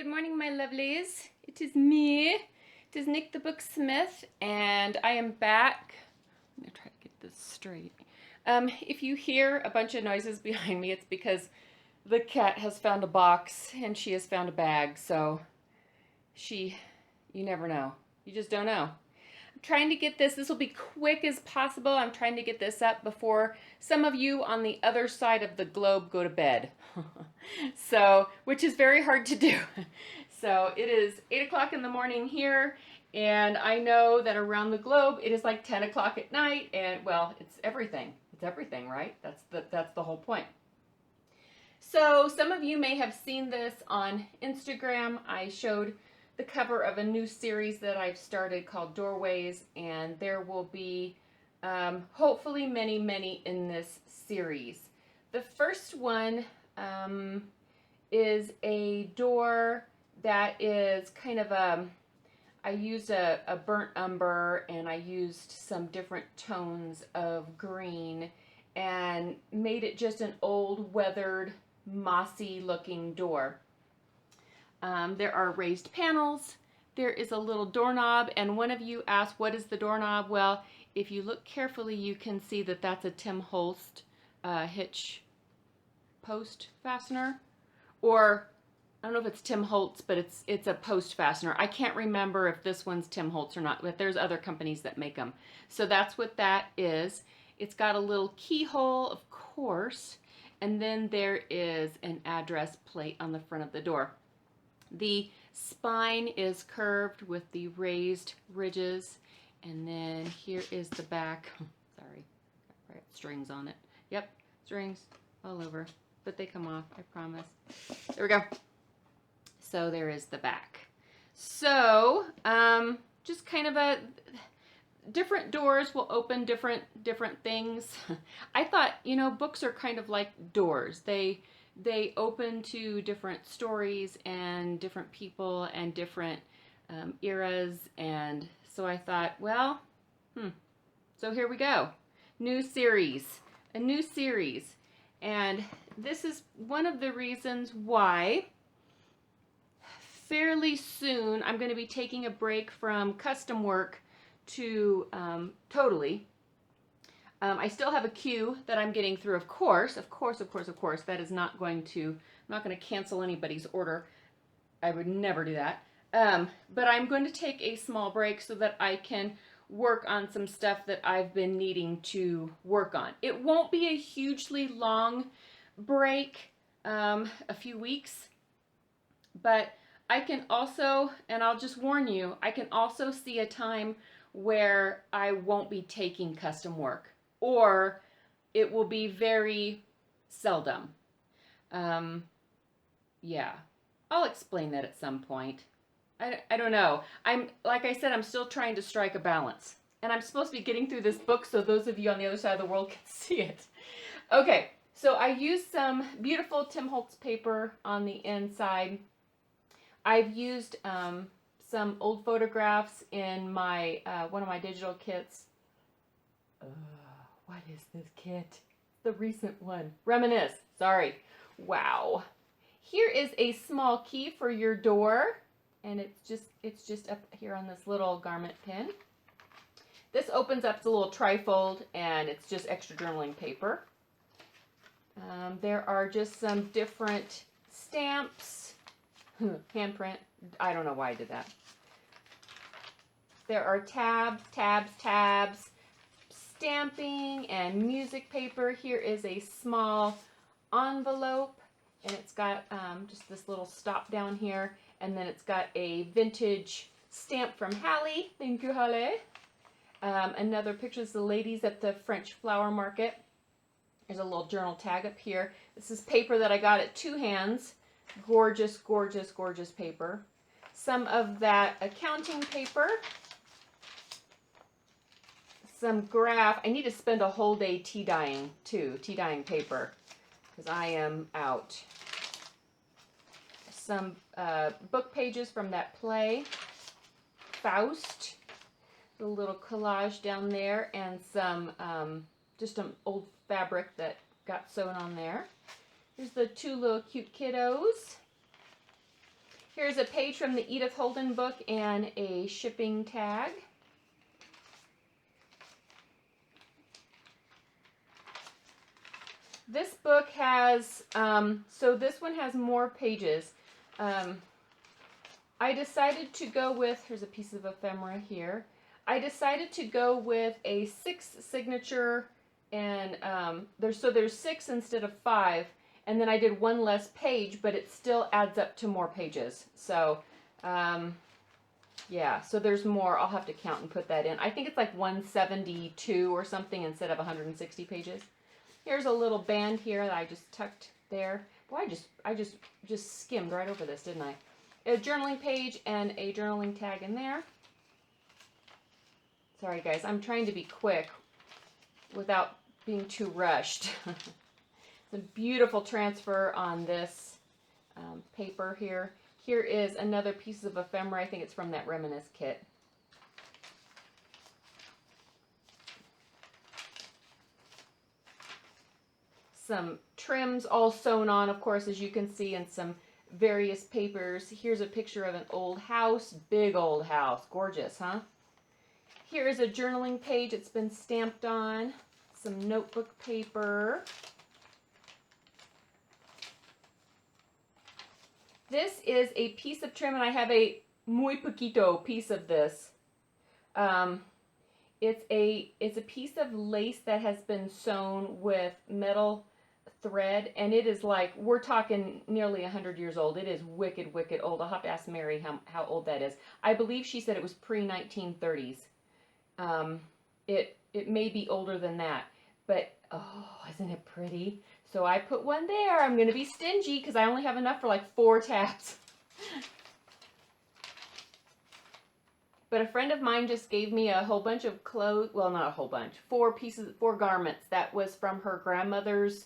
Good morning, my lovelies. It is me. It is Nik the Booksmith, and I am back. I'm going to try to get this straight. If you hear a bunch of noises behind me, it's because the cat has found a box and she has found a bag, so you never know. You just don't know. I'm trying to get this will be quick as possible. I'm trying to get this up before some of you on the other side of the globe go to bed. So, which is very hard to do. So it is 8 o'clock in the morning here, and I know that around the globe it is like 10 o'clock at night, and well, it's everything. It's everything, right? That's the whole point. So some of you may have seen this on Instagram. I showed the cover of a new series that I've started called Doorways, and there will be hopefully many in this series. The first one is a door that is kind of I used a burnt umber, and I used some different tones of green and made it just an old weathered mossy looking door. There are raised panels. There is a little doorknob, and one of you asked, what is the doorknob? Well, if you look carefully, you can see that that's a Tim Holtz hitch post fastener, or I don't know if it's Tim Holtz, but it's a post fastener. I can't remember if this one's Tim Holtz or not, but there's other companies that make them. So that's what that is. It's got a little keyhole, of course, and then there is an address plate on the front of the door. The spine is curved with the raised ridges, and then here is the back. Sorry, got strings on it. Yep, strings all over, but they come off, I promise. There we go. So there is the back. So just kind of a different doors will open different things. I thought, books are kind of like doors. They open to different stories and different people and different eras, and so I thought, well, so here we go. A new series. And this is one of the reasons why fairly soon I'm going to be taking a break from custom work to totally. I still have a queue that I'm getting through, of course. That is not going to, I'm not going to cancel anybody's order. I would never do that. But I'm going to take a small break so that I can work on some stuff that I've been needing to work on. It won't be a hugely long break, a few weeks, but I can also, and I'll just warn you, I can also see a time where I won't be taking custom work, or it will be very seldom. Yeah, I'll explain that at some point. I don't know. Like I said, I'm still trying to strike a balance. And I'm supposed to be getting through this book so those of you on the other side of the world can see it. Okay, so I used some beautiful Tim Holtz paper on the inside. I've used some old photographs in my one of my digital kits. What is this kit? The recent one. Reminisce. Sorry. Wow. Here is a small key for your door, and it's just up here on this little garment pin. This opens up, it's a little trifold, and it's just extra journaling paper. There are just some different stamps. Handprint. I don't know why I did that. There are tabs, stamping, and music paper. Here is a small envelope, and it's got just this little stop down here, and then it's got a vintage stamp from Hallie. Thank you, Hallie. Another picture is the ladies at the French flower market. There's a little journal tag up here. This is paper that I got at Two Hands. Gorgeous paper. Some of that accounting paper. Some graph. I need to spend a whole day tea dyeing too. Tea dyeing paper, because I am out. Some book pages from that play, Faust. The little collage down there, and some just some old fabric that got sewn on there. Here's the two little cute kiddos. Here's a page from the Edith Holden book and a shipping tag. This book has, so this one has more pages. I decided to go with, here's a piece of ephemera here. I decided to go with a 6 signature, and there's 6 instead of 5, and then I did 1 less page, but it still adds up to more pages. So, yeah, so there's more. I'll have to count and put that in. I think it's like 172 or something instead of 160 pages. Here's a little band here that I just tucked there. Boy, I just skimmed right over this, didn't I? A journaling page and a journaling tag in there. Sorry guys, I'm trying to be quick without being too rushed. It's a beautiful transfer on this paper here. Here is another piece of ephemera. I think it's from that Reminisce kit. Some trims all sewn on, of course, as you can see, and some various papers. Here's a picture of an old house, big old house, gorgeous, huh? Here is a journaling page. It's been stamped on. Some notebook paper. This is a piece of trim, and I have a muy poquito piece of this. It's a piece of lace that has been sewn with metal thread, and it is like, we're talking nearly 100 years old. It is wicked, wicked old. I'll have to ask Mary how old that is. I believe she said it was pre-1930s. It may be older than that, but oh, isn't it pretty? So I put one there. I'm going to be stingy because I only have enough for like 4 tabs. But a friend of mine just gave me a whole bunch of clothes. Well, not a whole bunch. 4 garments. That was from her grandmother's.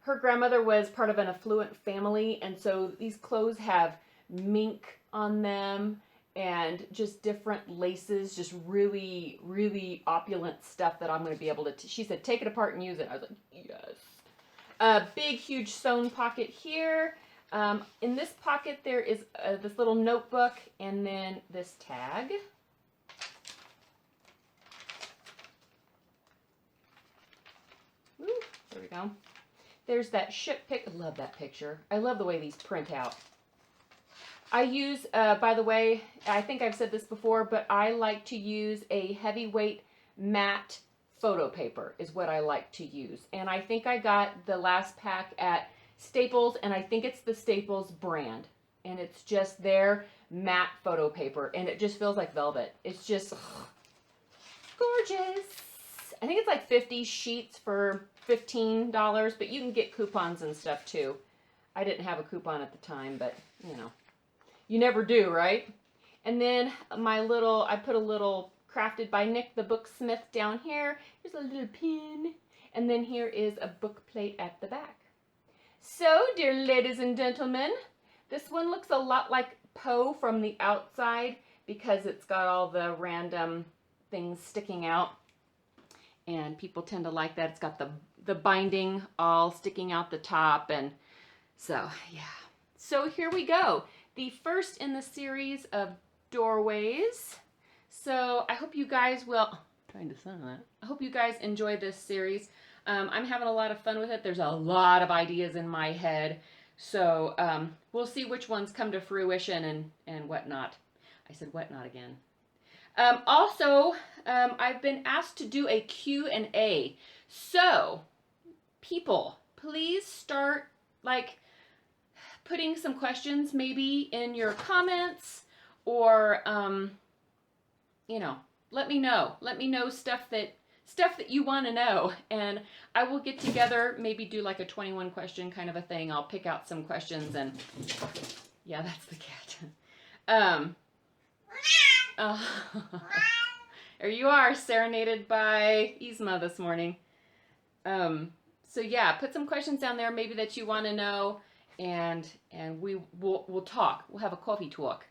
Her grandmother was part of an affluent family, and so these clothes have mink on them and just different laces, just really, really opulent stuff that I'm going to be able to, she said, take it apart and use it. I was like, yes. A big, huge sewn pocket here. In this pocket, there is this little notebook and then this tag. Ooh, there we go. There's that ship pic. I love that picture. I love the way these print out. I use, by the way, I think I've said this before, but I like to use a heavyweight matte photo paper is what I like to use. And I think I got the last pack at Staples, and I think it's the Staples brand. And it's just their matte photo paper, and it just feels like velvet. It's just gorgeous. I think it's like 50 sheets for $15, but you can get coupons and stuff too. I didn't have a coupon at the time, but you know, you never do, right? And then I put a little crafted by Nik the Booksmith down here. Here's a little pin. And then here is a book plate at the back. So, dear ladies and gentlemen, this one looks a lot like Poe from the outside because it's got all the random things sticking out. And people tend to like that. It's got the binding all sticking out the top. And so, yeah. So here we go. The first in the series of doorways. So I hope you guys will, trying to sign that. I hope you guys enjoy this series. I'm having a lot of fun with it. There's a lot of ideas in my head. So we'll see which ones come to fruition and whatnot. I said whatnot again. Also, I've been asked to do a Q&A. So, people, please start, like, putting some questions maybe in your comments or, you know, let me know. Let me know stuff that you want to know. And I will get together, maybe do like a 21 question kind of a thing. I'll pick out some questions and, yeah, that's the cat. There you are, serenaded by Yzma this morning. So yeah, put some questions down there, maybe that you want to know, and we'll talk. We'll have a coffee talk,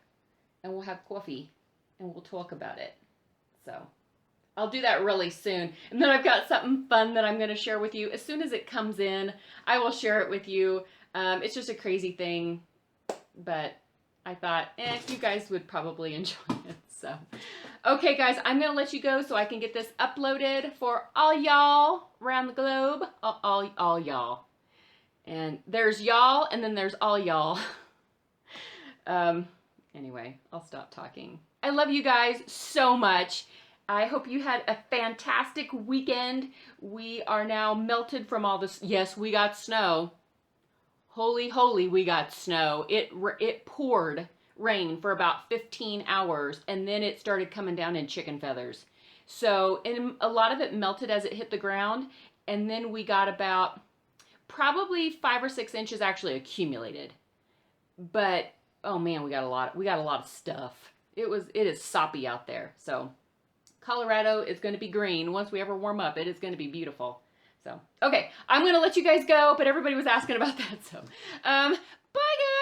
and we'll have coffee, and we'll talk about it. So I'll do that really soon, and then I've got something fun that I'm going to share with you as soon as it comes in. I will share it with you. It's just a crazy thing, but I thought, you guys would probably enjoy it. So, okay, guys, I'm going to let you go so I can get this uploaded for all y'all around the globe. All y'all. And there's y'all, and then there's all y'all. Anyway, I'll stop talking. I love you guys so much. I hope you had a fantastic weekend. We are now melted from all this. Yes, we got snow. Holy, holy, we got snow. It poured rain for about 15 hours, and then it started coming down in chicken feathers. So, and a lot of it melted as it hit the ground, and then we got about probably 5 or 6 inches actually accumulated. But oh man, we got a lot of stuff. It is soppy out there. So Colorado is going to be green. Once we ever warm up, it is going to be beautiful. So, okay, I'm going to let you guys go, but everybody was asking about that. So, bye guys.